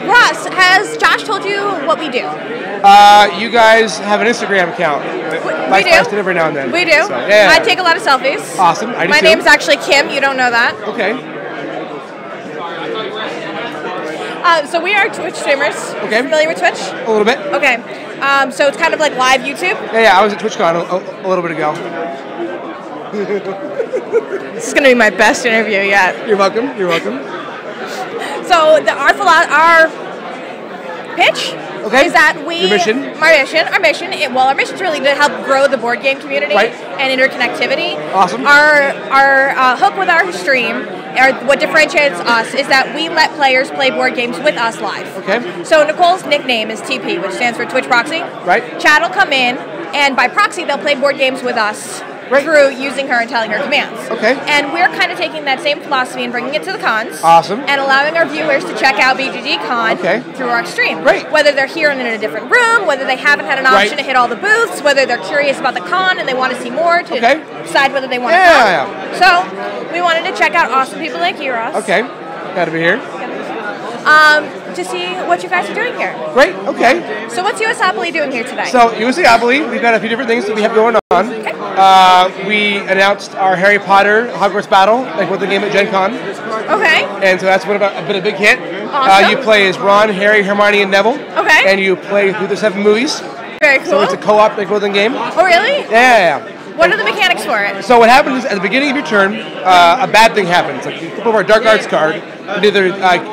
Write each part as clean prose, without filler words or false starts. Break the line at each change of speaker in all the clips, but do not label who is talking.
Ross, has Josh told you what we do?
You guys have an Instagram account.
We do.
Every now and then.
We do.
So, yeah.
I take a lot of selfies.
Awesome. I do
My
too.
name's actually Kim. You don't know that.
Okay.
So we are Twitch streamers.
Okay.
Familiar with Twitch?
A little bit.
Okay. So it's kind of like live YouTube.
Yeah. I was at TwitchCon a little bit ago.
This is going to be my best interview yet.
You're welcome. You're welcome.
So our pitch is that we...
Your mission?
Our mission is really to help grow the board game community and interconnectivity.
Awesome.
Our hook with our stream, or what differentiates us, is that we let players play board games with us live.
Okay.
So Nicole's nickname is TP, which stands for Twitch Proxy.
Right.
Chad will come in, and by proxy, they'll play board games with us. Through using her and telling her commands.
Okay.
And we're kind of taking that same philosophy and bringing it to the cons.
Awesome.
And allowing our viewers to check out BGG.CON through our stream.
Great.
Whether they're here and in a different room, whether they haven't had an option to hit all the booths, whether they're curious about the con and they want to see more to decide whether they want to come. So we wanted to check out awesome people like you, Ross.
Okay. Glad to be here.
To see what you guys are doing here.
Great. Okay.
So what's USAopoly doing here today?
So USAopoly, we've got a few different things that we have going on. Okay. We announced our Harry Potter Hogwarts battle, like with the game at Gen.Con.
Okay.
And so that's been a big hit.
Awesome.
You play as Ron, Harry, Hermione, and Neville.
Okay.
And you play through the 7 movies.
Very cool.
So it's a co-op like within game.
Oh, really?
Yeah.
What are the mechanics for it?
So what happens is at the beginning of your turn, a bad thing happens. Like you flip over a Dark Arts card, and either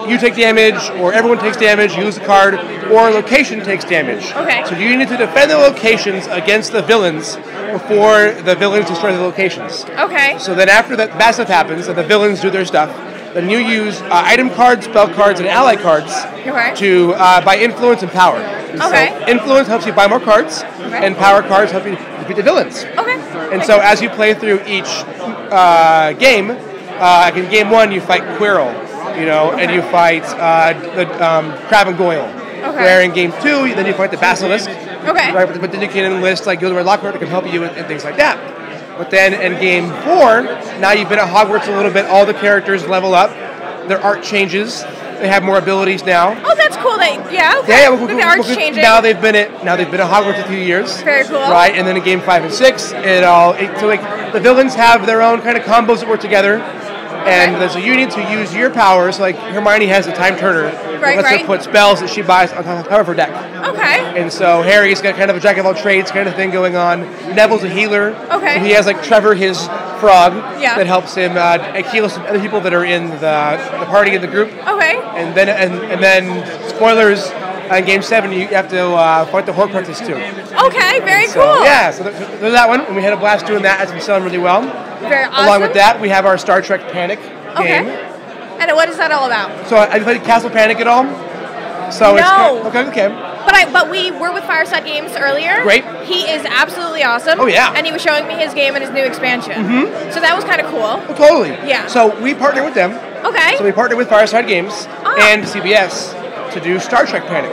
you take damage, or everyone takes damage, you lose the card, or a location takes damage.
Okay.
So you need to defend the locations against the villains before the villains destroy the locations.
Okay.
So then after that bad stuff happens, and the villains do their stuff, then you use item cards, spell cards, and ally cards to buy influence and power.
Okay.
So influence helps you buy more cards, and power cards help you defeat the villains.
Okay.
And so as you play through each game, in game 1 you fight Quirrell, and you fight the Crab and Goyle.
Okay.
Where in game 2, then you fight the Basilisk.
Okay.
Right, but then you can enlist like Gilderoy Lockhart that can help you and things like that. But then in game 4, now you've been at Hogwarts a little bit. All the characters level up. Their art changes. They have more abilities now.
Oh, that's cool. The art's changing.
Now they've been at Hogwarts a few years.
Very cool.
Right, and then in game 5 and 6, so like the villains have their own kind of combos that work together. And so you need to use your powers. Like Hermione has a time turner that lets her put spells that she buys on top of her deck. Okay. And so Harry's got kind of a jack of all trades kind of thing going on. Neville's a healer. Okay. And he has like Trevor, his frog, that helps him heal some other people that are in the party in the group. Okay. And then spoilers. In Game 7, you have to fight the Horcruxes too.
Okay, very cool.
Yeah, so there's that one, and we had a blast doing that. It's been selling really well.
Very awesome.
Along with that, we have our Star Trek Panic game.
And what is that all about?
So have you played Castle Panic at all? So
no.
It's okay.
But we were with Fireside Games earlier.
Great.
He is absolutely awesome.
Oh, yeah.
And he was showing me his game and his new expansion. Mm-hmm. So that was kind of cool.
Oh, totally.
Yeah.
So we partnered with them.
Okay.
So we partnered with Fireside Games and CBS to do Star Trek Panic.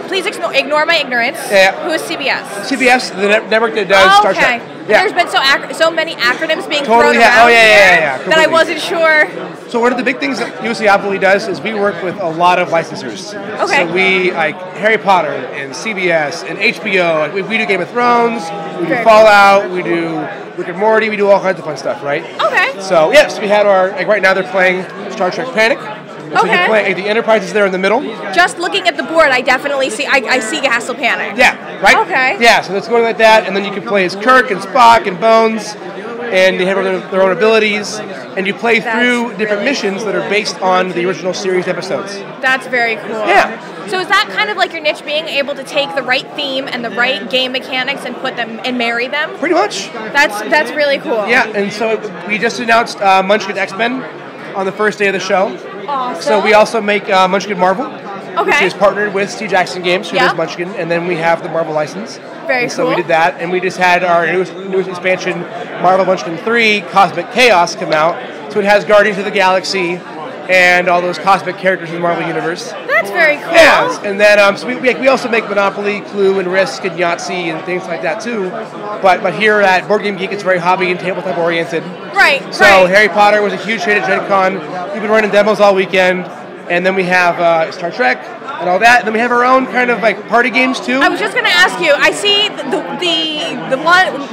Please ignore my ignorance.
Yeah.
Who is CBS?
CBS, the network that does Star Trek. Yeah.
There's been so many acronyms being thrown around
that
I wasn't sure.
So one of the big things that USAopoly does is we work with a lot of licensors. Okay. So we like Harry Potter and CBS and HBO. We do Game of Thrones. We do Fallout. We do Rick and Morty. We do all kinds of fun stuff, right? Okay. So yes, we had our right now they're playing Star Trek Panic. So you play, the Enterprise is there in the middle.
Just looking at the board, I definitely see. I see Castle Panic.
Yeah. Right.
Okay.
Yeah. So it's going like that, and then you can play as Kirk and Spock and Bones, and they have their own abilities, and you play through different missions that are based on the original series episodes.
That's very cool.
Yeah.
So is that kind of like your niche, being able to take the right theme and the right game mechanics and put them and marry them?
Pretty much.
That's really cool.
Yeah, and so we just announced Munchkin X-Men on the first day of the show.
Awesome.
So we also make Munchkin Marvel, which is partnered with Steve Jackson Games, who does Munchkin, and then we have the Marvel license.
Very cool.
So we did that, and we just had our newest expansion, Marvel Munchkin 3, Cosmic Chaos, come out. So it has Guardians of the Galaxy and all those cosmic characters in the Marvel Universe.
That's very cool.
Yes, and then so we also make Monopoly, Clue, and Risk, and Yahtzee, and things like that too. But here at Board Game Geek, it's very hobby and tabletop oriented.
Right.
So Harry Potter was a huge hit at Gen.Con. We've been running demos all weekend. And then we have Star Trek and all that. And then we have our own kind of like party games too.
I was just going to ask you. I see the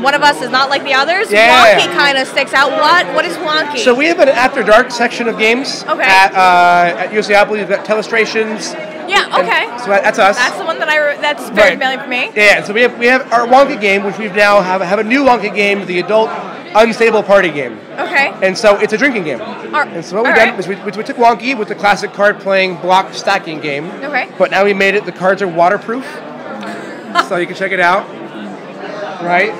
one of us is not like the others.
Yeah.
Wonky kind of sticks out. What is Wonky?
So we have an After Dark section of games at USAopoly. We've got Telestrations.
Yeah. Okay.
So that's us.
That's the one that's very familiar for me.
Yeah. So we have our Wonky game, which we've now have a new Wonky game, the adult unstable party game.
Okay.
And so it's a drinking game. And so what we've done is we took Wonky with the classic card playing block stacking game.
Okay.
But now we made it, the cards are waterproof. So you can check it out. Right?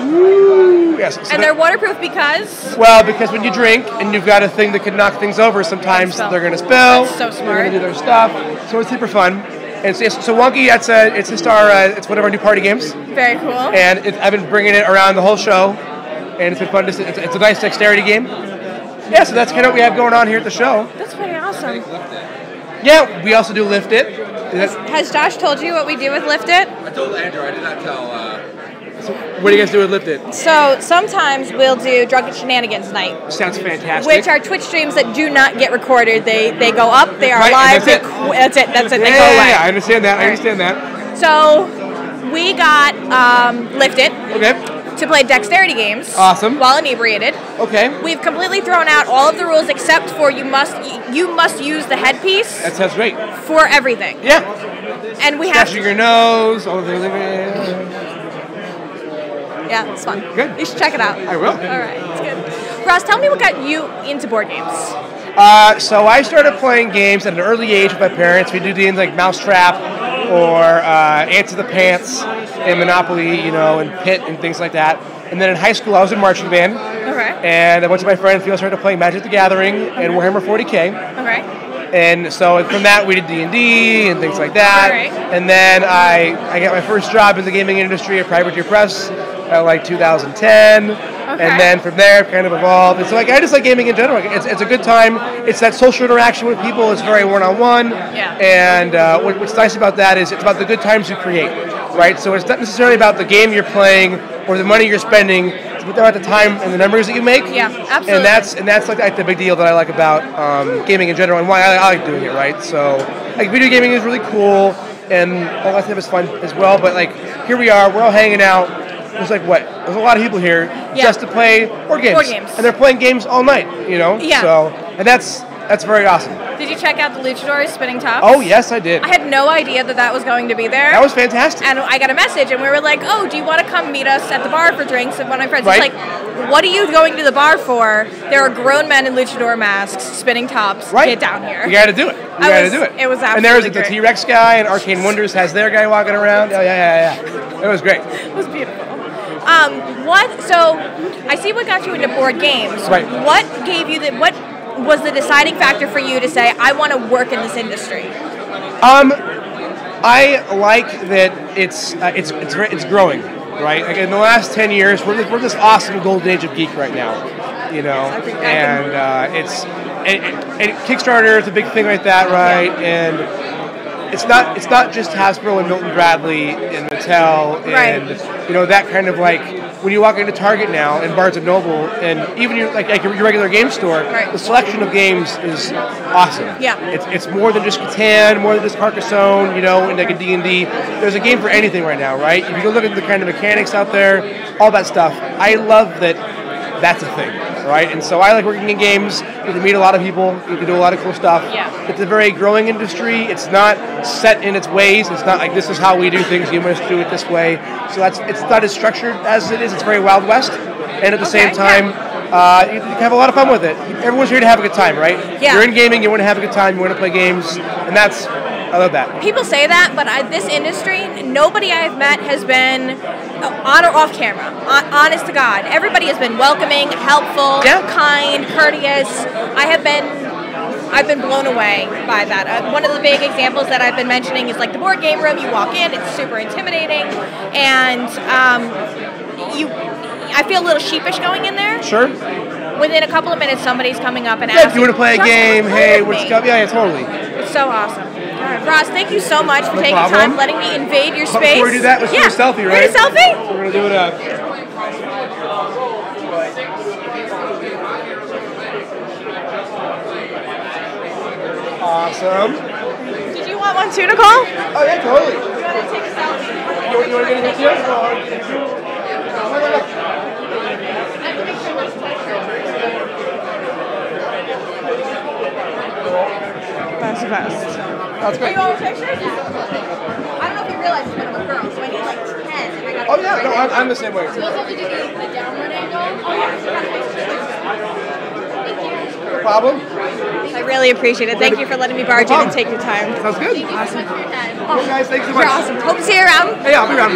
Woo! Yes. So
and they're waterproof because?
Well, because when you drink and you've got a thing that can knock things over, sometimes they're going to spill.
That's so smart.
They're going to do their stuff. So it's super fun. And so Wonky, it's just it's one of our new party games.
Very cool.
And I've been bringing it around the whole show, and it's been fun. It's a nice dexterity game. Yeah, so that's kind of what we have going on here at the show.
That's pretty awesome.
Yeah, we also do Lift It.
Has Josh told you what we do with Lift It?
I told Andrew. I did not tell.
So what do you guys do with Lift It?
So sometimes we'll do Drunken Shenanigans Night.
Sounds fantastic.
Which are Twitch streams that do not get recorded. They go up. They are live.
That's it.
That's it. They go away.
Yeah, I understand that. I understand that.
So we got Lift It.
Okay.
To play dexterity games.
Awesome.
While inebriated.
Okay.
We've completely thrown out all of the rules except for you must use the headpiece.
That sounds great.
For everything.
Yeah.
And we have
Scratching your nose, all the
Yeah, it's fun.
Good.
You should check it out.
I will.
All right, it's good. Ross, tell me what got you into board games.
So I started playing games at an early age with my parents. We do games like Mousetrap or Ants in the Pants and Monopoly, and Pit and things like that. And then in high school, I was in marching band.
Okay.
And a bunch of my friends, we all started playing Magic the Gathering and Warhammer 40K.
Okay.
And so from that, we did D&D and things like that.
Right.
And then I got my first job in the gaming industry at Privateer Press at like 2010. Okay. And then from there, it kind of evolved. It's like I just like gaming in general. It's a good time. It's that social interaction with people. It's very one-on-one.
Yeah.
And what's nice about that is it's about the good times you create, right? So it's not necessarily about the game you're playing or the money you're spending. It's about the time and the numbers that you make.
Yeah, absolutely.
And that's like the big deal that I like about gaming in general and why I like doing it, right? So like video gaming is really cool and all that stuff is fun as well. But like here we are, we're all hanging out. There's there's a lot of people here just to play board games. And they're playing games all night,
Yeah.
So, and that's very awesome.
Did you check out the Luchadors Spinning Tops?
Oh, yes, I did.
I had no idea that was going to be there.
That was fantastic.
And I got a message, and we were like, oh, do you want to come meet us at the bar for drinks? And one of my friends was like, what are you going to the bar for? There are grown men in luchador masks, spinning tops.
Right.
Get down here.
You got to do it. You got to do it.
It was absolutely
And there's
great.
the T-Rex guy, and Arcane Wonders has their guy walking around. Oh, yeah. It was great.
It was beautiful. So I see what got you into board games.
Right.
What was the deciding factor for you to say, I want to work in this industry?
I like that it's growing, right? Like in the last 10 years, we're this awesome golden age of geek right now, and Kickstarter is a big thing like that, right? Yeah. And it's not just Hasbro and Milton Bradley and Mattel and that kind of like when you walk into Target now and Barnes & Noble and even your regular game store, the selection of games is awesome.
Yeah.
It's more than just Catan, more than just Carcassonne, and like a D&D. There's a game for anything right now, right? If you go look at the kind of mechanics out there, all that stuff, I love that that's a thing, right? And so I like working in games. You can meet a lot of people. You can do a lot of cool stuff. Yeah. It's a very growing industry. It's not set in its ways. It's not like this is how we do things. You must do it this way. So it's not as structured as it is. It's very Wild West. And at the same time, you can have a lot of fun with it. Everyone's here to have a good time, right? Yeah. You're in gaming. You want to have a good time. You want to play games. And I love that.
People say that, but this industry, nobody I've met has been on or off camera. Honest to God, everybody has been welcoming, helpful, kind, courteous. I've been blown away by that. One of the big examples that I've been mentioning is like the board game room. You walk in, it's super intimidating, and I feel a little sheepish going in there.
Sure.
Within a couple of minutes, somebody's coming up and asking,
if you want to play a game, hey, what's up? Yeah, totally.
It's so awesome. All right, Ross, thank you so much for taking time, letting me invade your space.
Before we do that, let's do a selfie, right?
Do a selfie?
We're going to do it up. Awesome.
Did you want one too, Nicole?
Oh, yeah, totally.
You want to take a selfie?
You want to get in here too?
That's the best.
That's great.
Are you all pictures? I don't know if you realize, but I'm a girl, so I need like 10. And I gotta
Oh, yeah, no, I'm the same way.
You also have to do the downward angle? Oh, yeah.
No problem.
I really appreciate it. Thank you for letting me barge in and take your time.
Sounds good.
Thank you so much for your time.
Hey guys, thanks so much.
You're awesome. Hope to see you around.
Hey, I'll be around.